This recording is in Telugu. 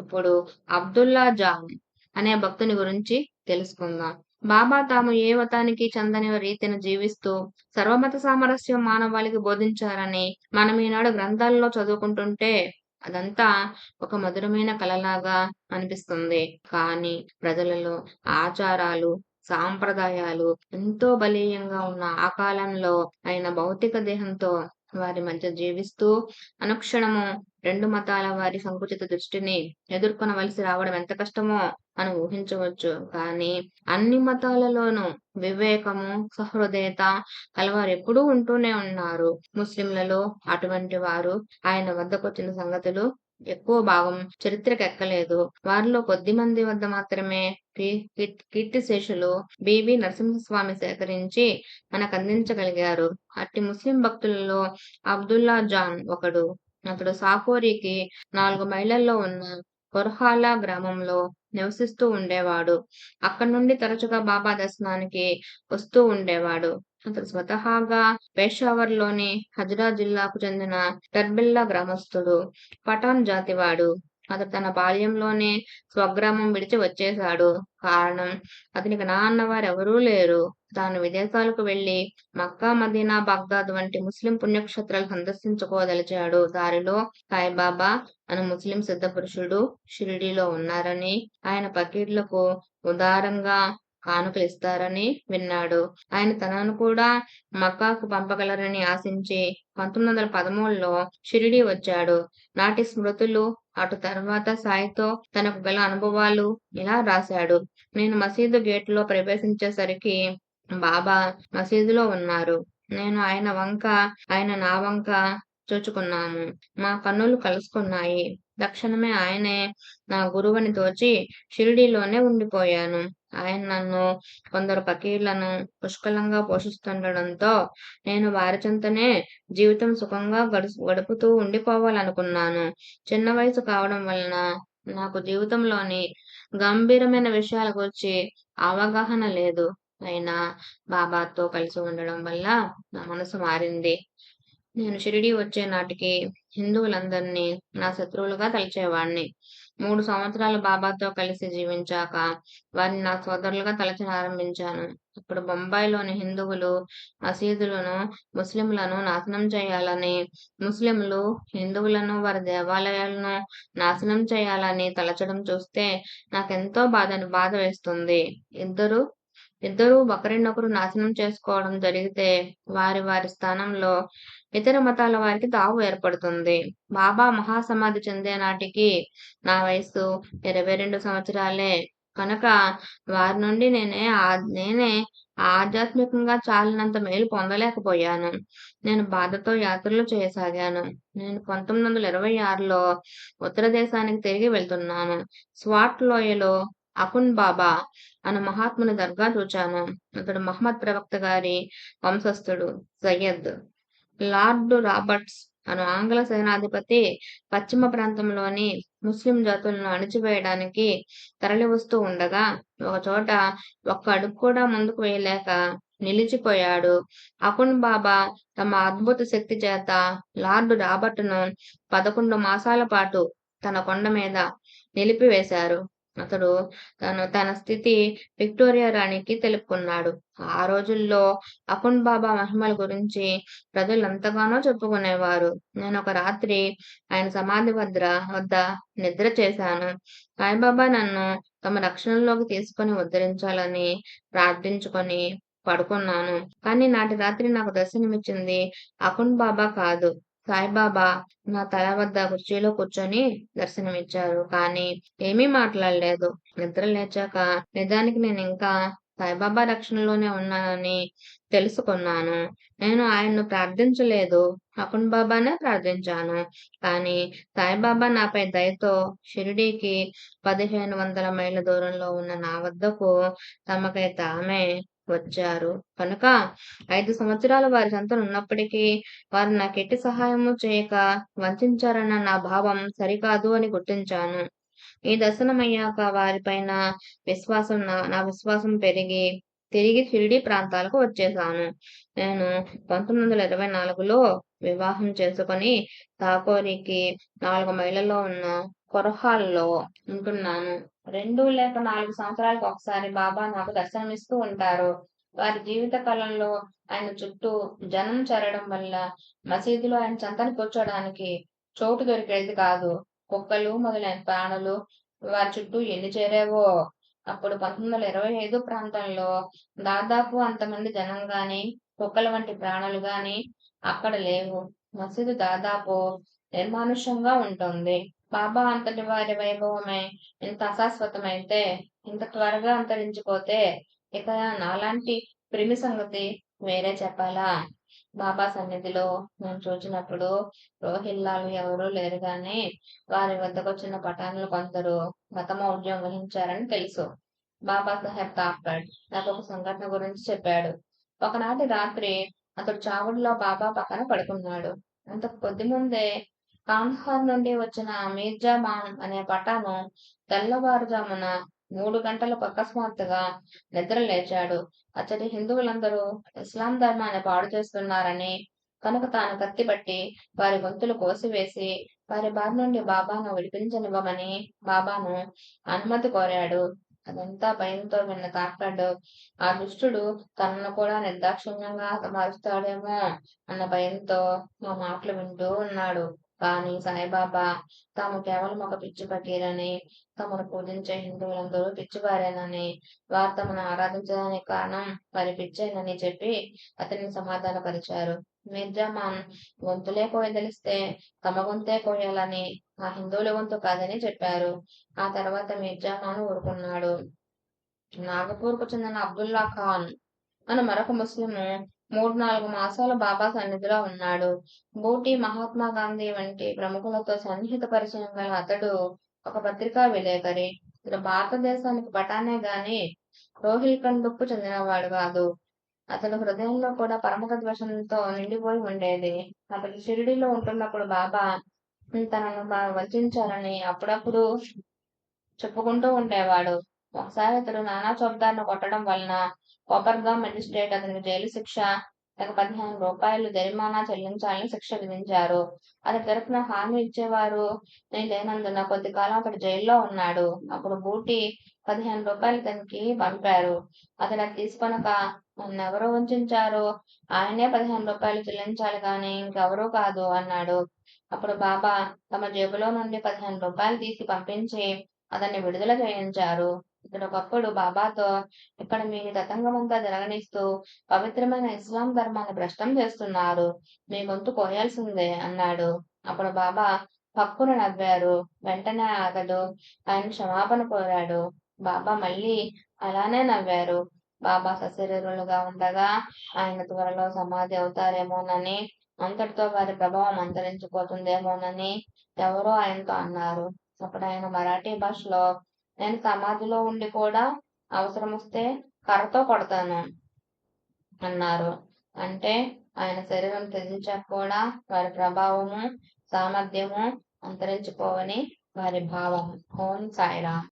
ఇప్పుడు అబ్దుల్లా జాన్ అనే భక్తుని గురించి తెలుసుకుందాం. బాబా తాము ఏ మతానికి చెందని రీతిని జీవిస్తూ సర్వమత సామరస్యం మానవాళికి బోధించారని మనం ఈనాడు గ్రంథాల్లో చదువుకుంటుంటే అదంతా ఒక మధురమైన కలలాగా అనిపిస్తుంది. కానీ ప్రజలలో ఆచారాలు, సాంప్రదాయాలు ఎంతో బలీయంగా ఉన్న ఆ కాలంలో ఆయన భౌతిక దేహంతో వారి మధ్య జీవిస్తూ అనుక్షణము రెండు మతాల వారి సంకుచిత దృష్టిని ఎదుర్కొనవలసి రావడం ఎంత కష్టమో మనం ఊహించవచ్చు. కానీ అన్ని మతాలలోనూ వివేకము, సహృదయత కలవారు ఎప్పుడూ ఉంటూనే ఉన్నారు. ముస్లింలలో అటువంటి వారు ఆయన వద్దకొచ్చిన సంగతులు ఎక్కువ భాగం చరిత్రకెక్కలేదు. వారిలో కొద్ది మంది వద్ద మాత్రమే కీర్తిశేషులు బివి నరసింహస్వామి సేకరించి మనకందించగలిగారు. అట్టి ముస్లిం భక్తులలో అబ్దుల్లా జాన్ ఒకడు. అతడు సాకోరికి 4 మైళ్ళల్లో ఉన్న కొర్హాలా గ్రామంలో నివసిస్తూ ఉండేవాడు. అక్కడి నుండి తరచుగా బాబా దర్శనానికి వస్తూ ఉండేవాడు. అతడు స్వతహాగా పేషావర్లోని హజ్రా జిల్లాకు చెందిన టర్బిల్లా గ్రామస్తుడు. పఠాన్ జాతివాడు. అతడు తన బాల్యంలోనే స్వగ్రామం విడిచి వచ్చేశాడు. కారణం, అతనికి నాన్నవారెవరూ లేరు. తాను విదేశాలకు వెళ్లి మక్కా, మదీనా, బాగ్దాద్ వంటి ముస్లిం పుణ్యక్షేత్రాలు సందర్శించుకోదలిచాడు. దారిలో సాయిబాబా అను ముస్లిం సిద్ధపురుషుడు షిరిడీలో ఉన్నారని, ఆయన ఫకీర్లకు ఉదారంగా కానుకలు ఇస్తారని విన్నాడు. ఆయన తనను కూడా మక్కాకు పంపగలరని ఆశించి 1913లో షిరిడీ వచ్చాడు. నాటి స్మృతులు, అటు తర్వాత సాయితో తనకు గల అనుభవాలు ఇలా రాశాడు. నేను మసీదు గేటులో ప్రవేశించేసరికి బాబా మసీదులో ఉన్నారు. నేను ఆయన నా వంక చూచుకున్నాము. మా కన్నులు కలుసుకున్నాయి. తక్షణమే ఆయనే నా గురువని తోచి షిరిడీలోనే ఉండిపోయాను. ఆయన నన్ను, కొందరు ఫకీర్లను పుష్కలంగా పోషిస్తుండడంతో నేను వారి చెంతనే జీవితం సుఖంగా గడుపుతూ ఉండిపోవాలనుకున్నాను. చిన్న వయసు కావడం వలన నాకు జీవితంలోని గంభీరమైన విషయాల గురించి అవగాహన లేదు. అయినా బాబాతో కలిసి ఉండడం వల్ల నా మనసు మారింది. నేను షిరిడీ వచ్చే నాటికి హిందువులందరినీ నా శత్రువులుగా తలచేవాణ్ణి. 3 సంవత్సరాలు బాబాతో కలిసి జీవించాక వారిని నా సోదరులుగా తలచనారంభించాను. ఇప్పుడు బొంబాయిలోని హిందువులు మసీదులను, ముస్లింలను నాశనం చేయాలని, ముస్లింలు హిందువులను, వారి దేవాలయాలను నాశనం చేయాలని తలచడం చూస్తే నాకెంతో బాధ వేస్తుంది. ఇద్దరూ ఒకరినొకరు నాశనం చేసుకోవడం జరిగితే వారి స్థానంలో ఇతర మతాల వారికి తావు ఏర్పడుతుంది. బాబా మహాసమాధి చెందే నాటికి నా వయసు 22 సంవత్సరాలే కనుక వారి నుండి నేనే ఆధ్యాత్మికంగా చాలినంత మేలు పొందలేకపోయాను. నేను బాధతో యాత్రలు చేయసాగాను. నేను 1926లో ఉత్తర దేశానికి తిరిగి వెళ్తున్నాను. స్వాట్ లోయలో అకున్ బాబా అను మహాత్ముని దర్గా చూచాను. అతడు మహమ్మద్ ప్రవక్త గారి వంశస్థుడు. సయ్యద్ లార్డ్ రాబర్ట్స్ అను ఆంగ్ల సేనాధిపతి పశ్చిమ ప్రాంతంలోని ముస్లిం జాతులను అణిచివేయడానికి తరలివస్తూ ఉండగా ఒకచోట ఒక్క అడుగు కూడా ముందుకు వేయలేక నిలిచిపోయాడు. అకున్ బాబా తమ అద్భుత శక్తి చేత లార్డ్ రాబర్ట్ను 11 మాసాల పాటు తన కొండ మీద నిలిపివేశారు. అతడు తన స్థితి విక్టోరియా రాణికి తెలుపుకున్నాడు. ఆ రోజుల్లో అకున్ బాబా మహిమల గురించి ప్రజలు ఎంతగానో చెప్పుకునేవారు. నేను ఒక రాత్రి ఆయన సమాధి వద్ద నిద్ర చేశాను. సాయిబాబా నన్ను తమ రక్షణలోకి తీసుకొని ఉద్ధరించాలని ప్రార్థించుకొని పడుకున్నాను. కానీ నాటి రాత్రి నాకు దర్శనమిచ్చింది అకున్ బాబా కాదు, సాయిబాబా నా తల వద్ద కుర్చీలో కూర్చొని దర్శనమిచ్చారు. కానీ ఏమీ మాట్లాడలేదు. నిద్ర లేచాక నిజానికి నేను ఇంకా సాయిబాబా రక్షణలోనే ఉన్నానని తెలుసుకున్నాను. నేను ఆయన్ను ప్రార్థించలేదు, అకున్ బాబానే ప్రార్థించాను. కానీ సాయిబాబా నాపై దయతో షిరిడీకి 1500 మైళ్ళ దూరంలో ఉన్న నా వద్దకు తమకై తామే వచ్చారు. కనుక 5 సంవత్సరాలు వారి చెంతన ఉన్నప్పటికీ వారు నాకెట్టి సహాయము చేయక వంచారన్న నా భావం సరికాదు అని గుర్తించాను. ఈ దర్శనమయ్యాక వారిపైన నా విశ్వాసం పెరిగి తిరిగి షిరిడీ ప్రాంతాలకు వచ్చేశాను. నేను 1924లో వివాహం చేసుకొని తాకోరికి 4 మైళ్ళలో ఉన్న కొరహాల్లో ఉంటున్నాను. 2 లేక 4 సంవత్సరాలకు ఒకసారి బాబా నాకు దర్శనమిస్తూ ఉంటారు. వారి జీవిత కాలంలో ఆయన చుట్టూ జనం చేరడం వల్ల మసీదులో ఆయన చెంతన కూర్చోడానికి చోటు దొరికేది కాదు. కుక్కలు మొదలైన ప్రాణులు వారి చుట్టూ ఎన్ని చేరేవో. అప్పుడు 1925 ప్రాంతంలో దాదాపు అంతమంది జనం గాని, కుక్కల వంటి ప్రాణులు గాని అక్కడ లేవు. మసీదు దాదాపు నిర్మానుష్యంగా ఉంటుంది. బాబా అంతటి వారి వైభవమే ఇంత అశాశ్వతమైతే, ఇంత త్వరగా అంతరించిపోతే, ఇక నాలాంటి ప్రిమి సంగతి వేరే చెప్పాలా? బాబా సన్నిధిలో నేను చూచినప్పుడు రోహిల్లాలు ఎవరూ లేరు గాని, వారి వద్దకొచ్చిన పఠాన్లు కొందరు మతమౌఢ్యం వహించారని తెలుసు. బాబా సాహెబ్ తాప్కడ్ నాకొక సంఘటన గురించి చెప్పాడు. ఒకనాటి రాత్రి అతడు చావుడిలో బాబా పక్కన పడుకున్నాడు. అంతకు కొద్ది ముందే కాందహార్ నుండి వచ్చిన మీర్జా మాన్ అనే పఠాను తెల్లవారుజామున 3 గంటలకు అకస్మాత్తుగా నిద్ర లేచాడు. అతడి హిందువులందరూ ఇస్లాం ధర్మాన్ని పాడు చేస్తున్నారని, కనుక తాను కత్తిపట్టి వారి గొంతులు కోసివేసి వారి బారి నుండి బాబాను విడిపించనివ్వమని బాబాను అనుమతి కోరాడు. అదంతా భయంతో విన్న తార్కాడు ఆ దుష్టుడు తనను కూడా నిర్దాక్షిణ్యంగా హతమారుస్తాడేమో అన్న భయంతో మా మాటలు వింటూ ఉన్నాడు. కానీ సాయిబాబా తాము కేవలం ఒక పిచ్చి ఫకీరని, తమను పూజించే హిందువులందరూ పిచ్చివారేనని, వారు తమను ఆరాధించడానికి కారణం వారి పిచ్చేనని చెప్పి అతన్ని సమాధానపరిచారు. మీర్జామాన్ గొంతులే కోయదలిస్తే తమ గొంతే కోయాలని, ఆ హిందువుల గొంతు కాదని చెప్పారు. ఆ తర్వాత మీర్జామాన్ ఊరుకున్నాడు. నాగపూర్కు చెందిన అబ్దుల్లా ఖాన్ అని మరొక ముస్లిము 3-4 మాసాలు బాబా సన్నిధిలో ఉన్నాడు. బూటీ, మహాత్మా గాంధీ వంటి ప్రముఖులతో సన్నిహిత పరిచయం గల అతడు ఒక పత్రికా విలేకరి. ఇతడు భారతదేశానికి పఠానే గాని రోహిల్ఖండ్కు చెందినవాడు కాదు. అతడు హృదయంలో కూడా పరమత ద్వేషంతో నిండిపోయి ఉండేది. అతడు షిరిడీలో ఉంటున్నప్పుడు బాబా తనను వంచారని అప్పుడప్పుడు చెప్పుకుంటూ ఉండేవాడు. ఒకసారి అతడు నానా చౌకదార్ను కొట్టడం వలన కోపర్గాం మెజిస్ట్రేట్ అతనికి జైలు శిక్ష లేక 15 రూపాయలు జరిమానా చెల్లించాలని శిక్ష విధించారు. అతడి తరపున హామీ ఇచ్చేవారు లేనందున కొద్ది కాలం అతడు జైల్లో ఉన్నాడు. అప్పుడు బూటీ 15 రూపాయలు అతనికి పంపారు. అతడు అది తీసుకొనక నన్నెవరో వంచారో ఆయనే 15 రూపాయలు చెల్లించాలి గాని ఇంకెవరూ కాదు అన్నాడు. అప్పుడు బాబా తమ జేబులో నుండి 15 రూపాయలు తీసి పంపించి అతన్ని విడుదల చేయించారు. ఇతడు ఒకప్పుడు బాబాతో, ఇక్కడ మీ తతంగమంతా జరగనిస్తూ పవిత్రమైన ఇస్లాం ధర్మాన్ని భ్రష్టం చేస్తున్నారు, మీ గొంతు కోయాల్సిందే అన్నాడు. అప్పుడు బాబా పక్కున నవ్వారు. వెంటనే అతడు ఆయన క్షమాపణ కోరాడు. బాబా మళ్ళీ అలానే నవ్వారు. బాబా సశరీరులుగా ఉండగా ఆయన త్వరలో సమాధి అవుతారేమోనని, అంతటితో వారి ప్రభావం అంతరించిపోతుందేమోనని ఎవరో ఆయనతో అన్నారు. అప్పుడు ఆయన మరాఠీ భాషలో, నేను సమాధిలో ఉండి కూడా అవసరమొస్తే కర్రతో కొడతాను అన్నారు. అంటే ఆయన శరీరం త్యజించాక కూడా వారి ప్రభావము, సామర్థ్యము అంతరించిపోవని వారి భావం. ఓం సాయిరామ్.